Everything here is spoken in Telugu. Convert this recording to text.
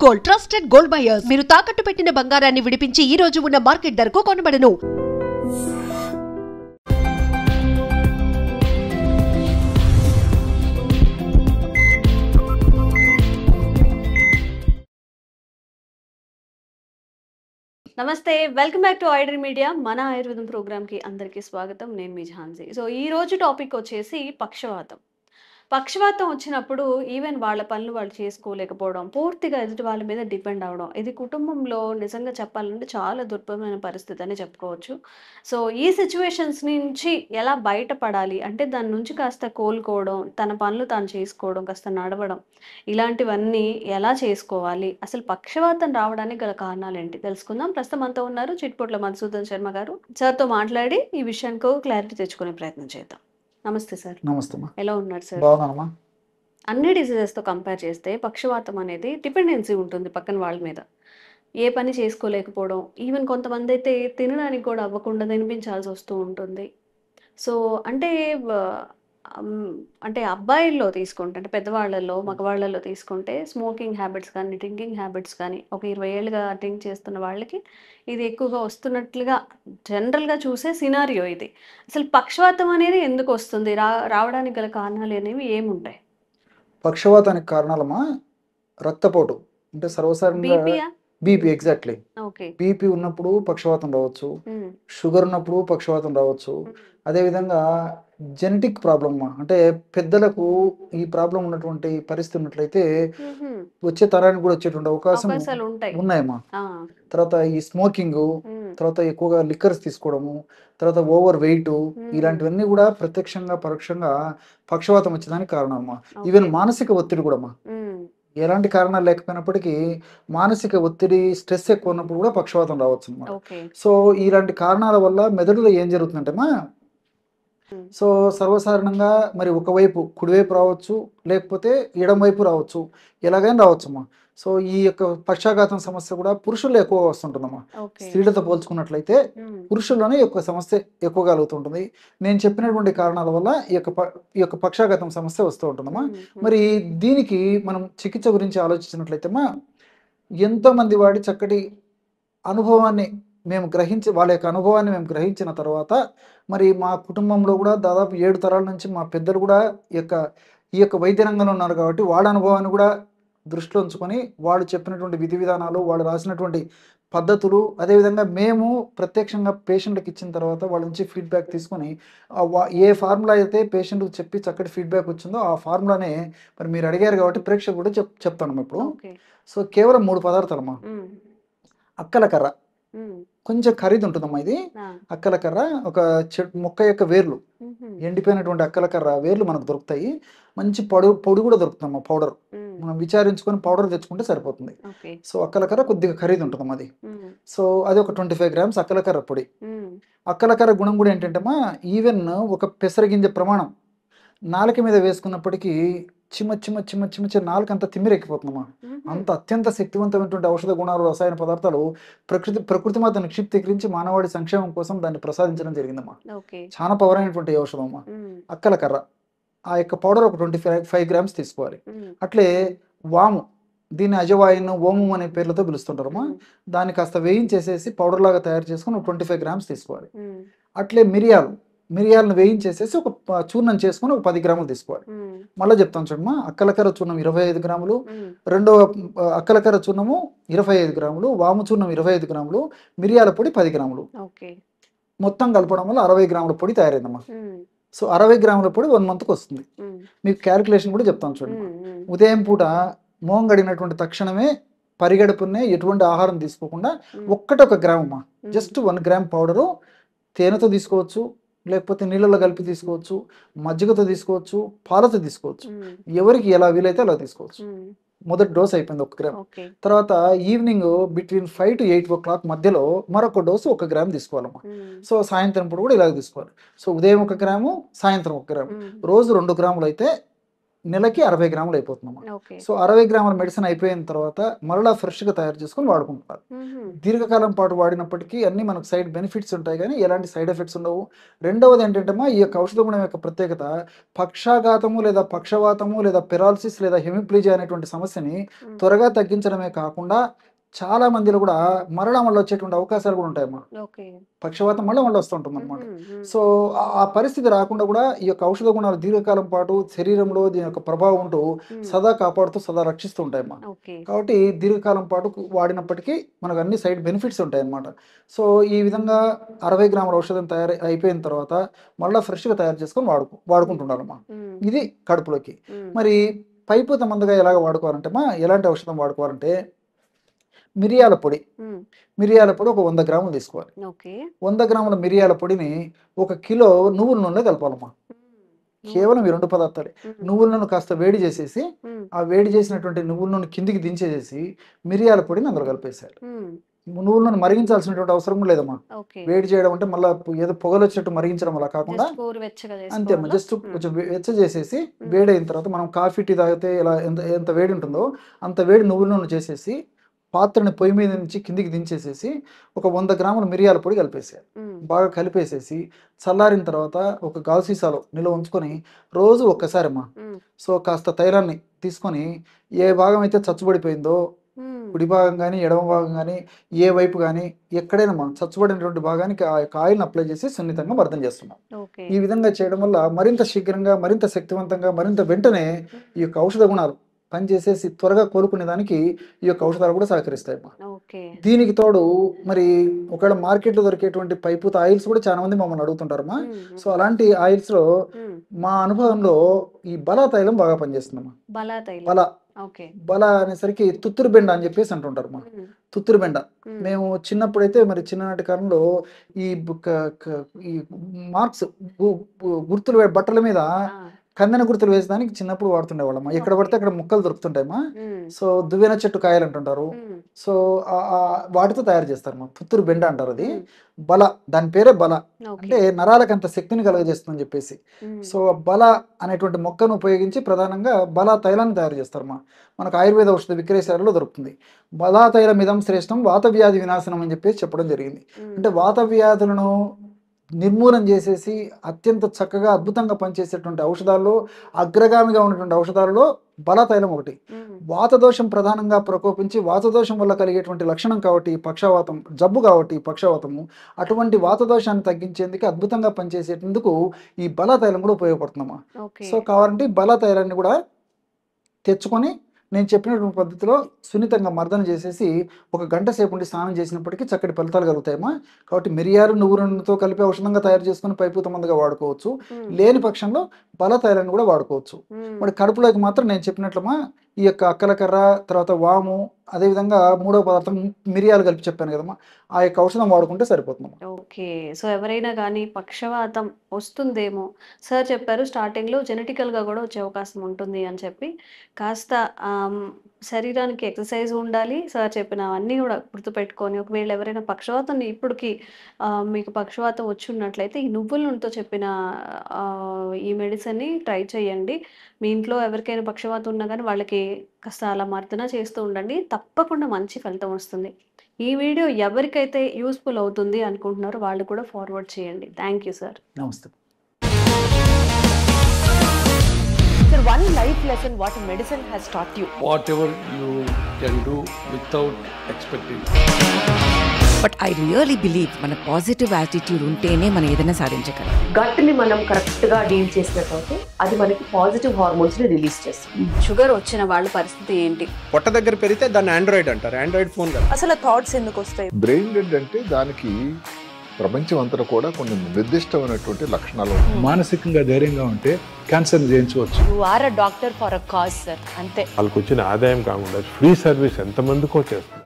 గోల్డ్ ట్రస్టెడ్ గోల్డ్ బయర్స్ మీరు తాకట్టు పెట్టిన బంగారాన్ని విడిపించి ఈ రోజు ఉన్న మార్కెట్ ధరకు కొనబడను. నమస్తే, welcome back to iDream media. మన ఆయుర్వేదం ప్రోగ్రామ్కి అందరికీ స్వాగతం. నేను మీ ఝాన్సీ. సో ఈ రోజు టాపిక్ వచ్చేసి పక్షవాతం. పక్షవాతం వచ్చినప్పుడు ఈవెన్ వాళ్ళ పనులు వాళ్ళు చేసుకోలేకపోవడం, పూర్తిగా ఎదుటి వాళ్ళ మీద డిపెండ్ అవ్వడం, ఇది కుటుంబంలో నిజంగా చెప్పాలంటే చాలా దుర్భరమైన పరిస్థితి అని చెప్పుకోవచ్చు. సో ఈ సిచ్యువేషన్స్ నుంచి ఎలా బయటపడాలి అంటే దాని నుంచి కాస్త కోలుకోవడం, తన పనులు తాను చేసుకోవడం, కాస్త నడవడం, ఇలాంటివన్నీ ఎలా చేసుకోవాలి, అసలు పక్షవాతం రావడానికి గల కారణాలు ఏంటి తెలుసుకుందాం. ప్రస్తుతం అంతా ఉన్నారు చిట్పొట్ల మధుసూదన్ శర్మ గారు. సార్తో మాట్లాడి ఈ విషయానికి క్లారిటీ తెచ్చుకునే ప్రయత్నం చేద్దాం. నమస్తే సార్. నమస్తే అమ్మా. ఎలా ఉన్నారు సార్? బాగున్నానమ్మా. అన్ని డిసీజెస్తో కంపేర్ చేస్తే పక్షవాతం అనేది డిపెండెన్సీ ఉంటుంది పక్కన వాళ్ళ మీద. ఏ పని చేసుకోలేకపోవడం, ఈవెన్ కొంతమంది అయితే తినడానికి కూడా అవ్వకుండా తినిపించాల్సి వస్తూ ఉంటుంది. సో అంటే అంటే అబ్బాయిల్లో తీసుకుంటే, అంటే పెద్దవాళ్ళల్లో మగవాళ్ళలో తీసుకుంటే స్మోకింగ్ హ్యాబిట్స్ కానీ డ్రింకింగ్ హ్యాబిట్స్ కానీ ఒక 20 ఏళ్ళుగా డ్రింక్ చేస్తున్న వాళ్ళకి ఇది ఎక్కువగా వస్తున్నట్లుగా జనరల్గా చూసే సినారియో ఇది. అసలు పక్షవాతం అనేది ఎందుకు వస్తుంది, రావడానికి గల కారణాలు అనేవి ఏముంటాయి? పక్షవాతానికి కారణాలమ్మా రక్తపోటు, అంటే సర్వసాధారణంగా బీపీయా? బీపీ. ఎగ్జాక్ట్లీ. ఓకే. బీపీ ఉన్నప్పుడు పక్షవాతం రావచ్చు, షుగర్ ఉన్నప్పుడు పక్షవాతం రావచ్చు. అదేవిధంగా జెనెటిక్ ప్రాబ్లమ్, అంటే పెద్దలకు ఈ ప్రాబ్లం ఉన్నటువంటి పరిస్థితి ఉన్నట్లయితే వచ్చే తరానికి కూడా వచ్చేటువంటి అవకాశం ఉన్నాయమ్మా. తర్వాత ఈ స్మోకింగ్, తర్వాత ఎక్కువగా లిక్కర్స్ తీసుకోవడము, తర్వాత ఓవర్ వెయిట్, ఇలాంటివన్నీ కూడా ప్రత్యక్షంగా పరోక్షంగా పక్షవాతం వచ్చేదానికి కారణమమ్మా. ఈవెన్ మానసిక ఒత్తిడి కూడా అమ్మా, ఎలాంటి కారణాలు లేకపోయినప్పటికీ మానసిక ఒత్తిడి, స్ట్రెస్ ఎక్కువ ఉన్నప్పుడు కూడా పక్షవాతం రావచ్చు అన్నమాట. సో ఇలాంటి కారణాల వల్ల మెదడులో ఏం జరుగుతుందంటేమా, సో సర్వసాధారణంగా మరి ఒకవైపు కుడివైపు రావచ్చు, లేకపోతే ఎడం వైపు రావచ్చు, ఎలాగైనా రావచ్చమ్మా. సో ఈ యొక్క పక్షాఘాతం సమస్య కూడా పురుషుల్లో ఎక్కువ వస్తుంటుందమ్మా. స్త్రీలతో పోల్చుకున్నట్లయితే పురుషుల్లోనే ఈ యొక్క సమస్య ఎక్కువ కలుగుతుంటుంది. నేను చెప్పినటువంటి కారణాల వల్ల ఈ యొక్క పక్షాఘాతం సమస్య వస్తూ ఉంటుందమ్మా. మరి దీనికి మనం చికిత్స గురించి ఆలోచించినట్లయితేమా, ఎంతోమంది వాడి చక్కటి అనుభవాన్ని మేము వాళ్ళ యొక్క అనుభవాన్ని మేము గ్రహించిన తర్వాత, మరి మా కుటుంబంలో కూడా దాదాపు 7 తరాల నుంచి మా పెద్దలు కూడా ఈ యొక్క వైద్య రంగంలో ఉన్నారు కాబట్టి వాళ్ళ అనుభవాన్ని కూడా దృష్టిలో ఉంచుకొని వాళ్ళు చెప్పినటువంటి విధి విధానాలు, వాళ్ళు రాసినటువంటి పద్ధతులు, అదేవిధంగా మేము ప్రత్యక్షంగా పేషెంట్కి ఇచ్చిన తర్వాత వాళ్ళ నుంచి ఫీడ్బ్యాక్ తీసుకొని ఏ ఫార్ములా అయితే పేషెంట్కి చెప్పి చక్కటి ఫీడ్బ్యాక్ వచ్చిందో ఆ ఫార్ములానే మరి మీరు అడిగారు కాబట్టి ప్రేక్షకులు కూడా చెప్తాను ఇప్పుడు. సో కేవలం 3 పదార్థాలమ్మా. అక్కల కర్ర, కొంచెం ఖరీదు ఉంటుందమ్మా ఇది. అక్కల కర్ర, ఒక మొక్క యొక్క వేర్లు, ఎండిపోయినటువంటి అక్కల కర్ర వేర్లు మనకు దొరుకుతాయి. మంచి పొడి కూడా దొరుకుతుందమ్మా, పౌడర్. మనం విచారించుకొని పౌడర్ తెచ్చుకుంటే సరిపోతుంది. సో అక్కల కర్ర కొద్దిగా ఖరీదు ఉంటుందమ్మా అది. సో అది ఒక 25 గ్రామ్స్ అక్కల కర్ర పొడి. అక్కల కర్ర గుణం కూడా ఏంటంటేమా, ఈవెన్ ఒక పెసరగింజ ప్రమాణం నాలుక మీద వేసుకున్నప్పటికీ చిమ్మ నాలుక అంతా తిమ్మిరెక్కిపోతుందమ్మా. అంత అత్యంత శక్తివంతమైనటువంటి ఔషధ గుణాలు, రసాయన పదార్థాలు ప్రకృతి మాత నిక్షిప్తీకరించి మానవాడి సంక్షేమం కోసం దాన్ని ప్రసాదించడం జరిగిందమ్మా. చాలా పవర్ అయినటువంటి ఔషధం అమ్మా అక్కల కర్ర. ఆ యొక్క పౌడర్ ఒక 25 గ్రామ్స్ తీసుకోవాలి. అట్లే వాము, దీన్ని అజవాయిన్, ఓము అనే పేర్లతో పిలుస్తుంటారమ్మా. దాన్ని కాస్త వేయించేసేసి పౌడర్ లాగా తయారు చేసుకుని ఒక 25 గ్రామ్స్ తీసుకోవాలి. అట్లే మిరియాలను వేయించేసేసి ఒక చూర్ణం చేసుకుని ఒక 10 గ్రాములు తీసుకోవాలి. మళ్ళీ చెప్తాను చూడమ్మా, అక్కలకర్ర చూర్ణం 25 గ్రాములు, రెండవ అక్కలకర్ర చూర్ణము 25 గ్రాములు, వాము చూర్ణం 25 గ్రాములు, మిరియాల పొడి 10 గ్రాములు, మొత్తం కలపడం వల్ల 60 గ్రాముల పొడి తయారైందమ్మా. సో 60 గ్రాముల పొడి 1 మంత్కి వస్తుంది. మీకు క్యాలిక్యులేషన్ కూడా చెప్తాను చూడండి. ఉదయం పూట మోహం గడిగినటువంటి తక్షణమే పరిగడుపునే ఎటువంటి ఆహారం తీసుకోకుండా 1 గ్రామ్ అమ్మా, జస్ట్ 1 గ్రామ్ పౌడరు తేనెతో తీసుకోవచ్చు, లేకపోతే నీళ్ళలో కలిపి తీసుకోవచ్చు, మజ్జిగతో తీసుకోవచ్చు, పాలతో తీసుకోవచ్చు. ఎవరికి ఎలా వీలైతే అలా తీసుకోవచ్చు. మొదటి డోస్ అయిపోయింది 1 గ్రామ్. తర్వాత ఈవినింగ్ బిట్వీన్ 5 to 8 o'clock మధ్యలో మరొక డోసు 1 గ్రామ్ తీసుకోవాలమ్మా. సో సాయంత్రం పూట కూడా ఇలాగ తీసుకోవాలి. సో ఉదయం 1 గ్రాము, సాయంత్రం 1 గ్రాము, రోజు 2 గ్రాములు అయితే నెలకి 60 గ్రాములు అయిపోతుందమ్మా. ఓకే. సో 60 గ్రాముల మెడిసిన్ అయిపోయిన తర్వాత మరలా ఫ్రెష్గా తయారు చేసుకొని వాడుకుంటున్నారు. దీర్ఘకాలం పాటు వాడినప్పటికీ అన్ని మనకు సైడ్ బెనిఫిట్స్ ఉంటాయి కానీ ఎలాంటి సైడ్ ఎఫెక్ట్స్ ఉండవు. రెండవది ఏంటంటే ఈ యొక్క ఔషధ గుణం యొక్క ప్రత్యేకత పక్షాఘాతము లేదా పక్షవాతము లేదా పెరాలసిస్ లేదా హెమిప్లీజియా అనేటువంటి సమస్యని త్వరగా తగ్గించడమే కాకుండా చాలా మందిలో కూడా మరలా మళ్ళీ వచ్చేటువంటి అవకాశాలు కూడా ఉంటాయమ్మా. పక్షవాతం మళ్ళీ వస్తుంటుంది అనమాట. సో ఆ పరిస్థితి రాకుండా కూడా ఈ యొక్క ఔషధ గుణాలు దీర్ఘకాలం పాటు శరీరంలో దీని యొక్క ప్రభావం ఉంటూ సదా కాపాడుతూ సదా రక్షిస్తూ ఉంటాయమ్మా. కాబట్టి దీర్ఘకాలం పాటు వాడినప్పటికీ మనకు అన్ని సైడ్ బెనిఫిట్స్ ఉంటాయి అన్నమాట. సో ఈ విధంగా 60 గ్రాముల ఔషధం అయిపోయిన తర్వాత మళ్ళీ ఫ్రెష్గా తయారు చేసుకొని వాడుకుంటున్నారమ్మా. ఇది కడుపులోకి. మరి పైపూత మందుగా ఎలాగ వాడుకోవాలంటే ఎలాంటి ఔషధం వాడుకోవాలంటే మిరియాల పొడి ఒక 100 గ్రాములు తీసుకోవాలి. 100 గ్రాముల మిరియాల పొడిని 1 కిలో నువ్వుల నూనె కలపాలమ్మా. కేవలం ఈ 2 పదార్థాలే. నువ్వుల నూనె కాస్త వేడి చేసేసి ఆ వేడి చేసినటువంటి నువ్వుల నూనె కిందికి దించేసేసి మిరియాల పొడిని అందులో కలిపేసారు. నువ్వుల నూనె మరిగించాల్సినటువంటి అవసరం లేదమ్మా. వేడి చేయడం అంటే మళ్ళీ ఏదో పొగలు వచ్చేట్టు మరిగించడం అలా కాకుండా అంతే అమ్మా. జస్ట్ కొంచెం వెచ్చ చేసేసి వేడైన తర్వాత మనం కాఫీ టీ తాగితే ఇలా ఎంత వేడి ఉంటుందో అంత వేడి నువ్వుల నూనె చేసేసి పాత్రని పొయ్యి మీద నుంచి కిందికి దించేసేసి ఒక 100 గ్రాముల మిరియాల పొడి కలిపేసారు. బాగా కలిపేసేసి చల్లారిన తర్వాత ఒక గాజు సీసాలో నిల్వ ఉంచుకొని రోజు ఒక్కసారి అమ్మా. సో కాస్త తైలాన్ని తీసుకొని ఏ భాగం అయితే చచ్చుబడిపోయిందో కుడి భాగం కానీ ఎడమ భాగం కానీ ఏ వైపు కానీ ఎక్కడైనా మనం చచ్చుబడినటువంటి భాగానికి ఆ యొక్క ఆయిల్ని అప్లై చేసి సున్నితంగా మర్దన చేస్తున్నాం. ఈ విధంగా చేయడం వల్ల మరింత శీఘ్రంగా మరింత శక్తివంతంగా మరింత వెంటనే ఈ యొక్క ఔషధ గుణాలు పనిచేసేసి త్వరగా కోలుకునే దానికి ఈ యొక్క ఔషధాలు కూడా సహకరిస్తాయి. దీనికి తోడు మరి ఒకవేళ మార్కెట్లో దొరికేటువంటి పైపూత ఆయిల్స్ కూడా చాలా మంది మమ్మల్ని అడుగుతుంటారమ్మా. సో అలాంటి ఆయిల్స్ లో మా అనుభవంలో ఈ బలా తైలం బాగా పనిచేస్తుందమ్మా. బల అనేసరికి తుత్తూరు బెండ అని చెప్పేసి అంటుంటారు మా. తుత్తూరు బెండ మేము చిన్నప్పుడైతే మరి చిన్ననాటి కాలంలో ఈ మార్క్స్ గుర్తులు బట్టల మీద కందెన గుర్తులు వేసేదానికి చిన్నప్పుడు వాడుతుండేవాళ్ళమ్మా. ఎక్కడ పడితే అక్కడ ముక్కలు దొరుకుతుంటాయమ్మా. సో దువ్వెన చెట్టు కాయలు అంటుంటారు. సో వాటితో తయారు చేస్తారు మా. తుత్తూరు బెండ అంటారు. అది బల, దాని పేరే బల. అంటే నరాలకు అంత శక్తిని కలుగజేస్తుందని చెప్పేసి. సో బల అనేటువంటి మొక్కను ఉపయోగించి ప్రధానంగా బలా తైలాన్ని తయారు చేస్తారు మా. మనకు ఆయుర్వేద ఔషధ విక్రయశాలలో దొరుకుతుంది. బలా తైలం ఇదం శ్రేష్టం వాత వ్యాధి వినాశనం అని చెప్పేసి చెప్పడం జరిగింది. అంటే వాత వ్యాధులను నిర్మూలన చేసేసి అత్యంత చక్కగా అద్భుతంగా పనిచేసేటువంటి ఔషధాల్లో అగ్రగామిగా ఉన్నటువంటి ఔషధాలలో బలతైలం ఒకటి. వాతదోషం ప్రధానంగా ప్రకోపించి వాతదోషం వల్ల కలిగేటువంటి లక్షణం కాబట్టి పక్షవాతం జబ్బు కాబట్టి పక్షవాతము అటువంటి వాతదోషాన్ని తగ్గించేందుకు అద్భుతంగా పనిచేసేందుకు ఈ బలతైలం కూడా ఉపయోగపడుతుందమ్మా. సో కావాలంటే బలతైలాన్ని కూడా తెచ్చుకొని నేను చెప్పినటువంటి పద్ధతిలో సున్నితంగా మర్దన చేసేసి 1 గంట సేపు ఉండి స్నానం చేసినప్పటికీ చక్కటి ఫలితాలు కలుగుతాయమ్మా. కాబట్టి మిరియాలు నువ్వులతో కలిపి ఔషధంగా తయారు చేసుకుని పైపూత మందుగా వాడుకోవచ్చు. లేని పక్షంలో బలతైలాన్ని కూడా వాడుకోవచ్చు. మరి కడుపులోకి మాత్రం నేను చెప్పినట్లమ్మా ఈ యొక్క అక్కలకర్ర, తర్వాత వాము, అదేవిధంగా 3వ పదార్థం మిరియాలు కలిపి చెప్పాను కదమ్మా, ఆ యొక్క ఔషధం వాడుకుంటే సరిపోతుందమ్మా. ఓకే. సో ఎవరైనా కానీ పక్షవాతం వస్తుందేమో, సార్ చెప్పారు స్టార్టింగ్లో జెనెటికల్గా కూడా వచ్చే అవకాశం ఉంటుంది అని చెప్పి, కాస్త శరీరానికి ఎక్సర్సైజ్ ఉండాలి. సార్ చెప్పిన అన్నీ కూడా గుర్తుపెట్టుకొని ఒకవేళ ఎవరైనా పక్షవాతం ఇప్పటికి మీకు పక్షవాతం వచ్చి ఉన్నట్లయితే ఈ నువ్వుల నూనెతో చెప్పిన ఈ మెడిసిన్ని ట్రై చేయండి. మీ ఇంట్లో ఎవరికైనా పక్షవాతం ఉన్నా కానీ వాళ్ళకి కాస్త అలా మర్దన చేస్తూ ఉండండి. తప్పకుండా మంచి ఫలితం వస్తుంది. ఈ వీడియో ఎవరికైతే యూస్ఫుల్ అవుతుంది అనుకుంటున్నారో వాళ్ళు కూడా ఫార్వర్డ్ చేయండి. Thank you sir. నమస్తే. Sir, one life lesson what medicine has taught you. Whatever you can do without expecting. But I really believe మన పాజిటివ్ యాటిట్యూడ్ ఉంటేనే మనం ఏదైనా సాధించగలం. గట్ ని మనం కరెక్ట్ గా డీల్ చేసినట్లయితే అది మనకి పాజిటివ్ హార్మోన్స్ ని రిలీజ్ చేస్తుంది. షుగర్ వచ్చిన వాళ్ళ పరిస్థితి ఏంటి? పొట్ట దగ్గర పెరిగితే దాన్ని ఆండ్రాయిడ్ అంటారు. ఆండ్రాయిడ్ ఫోన్ కదా. అసలు థాట్స్ ఎందుకు వస్తాయి? బ్రెయిన్ డెడ్ అంటే దానికి ప్రపంచం అంతా కూడా కొన్ని నిర్దిష్టమైనటువంటి లక్షణాలు. మానసికంగా ధైర్యంగా ఉంటే క్యాన్సర్ జయించవచ్చు. You are a doctor for a cause sir. అంతే. వాళ్ళకి వచ్చిన ఆదాయం కాకుండా ఫ్రీ సర్వీస్ ఎంతమందికో చేస్తుంది.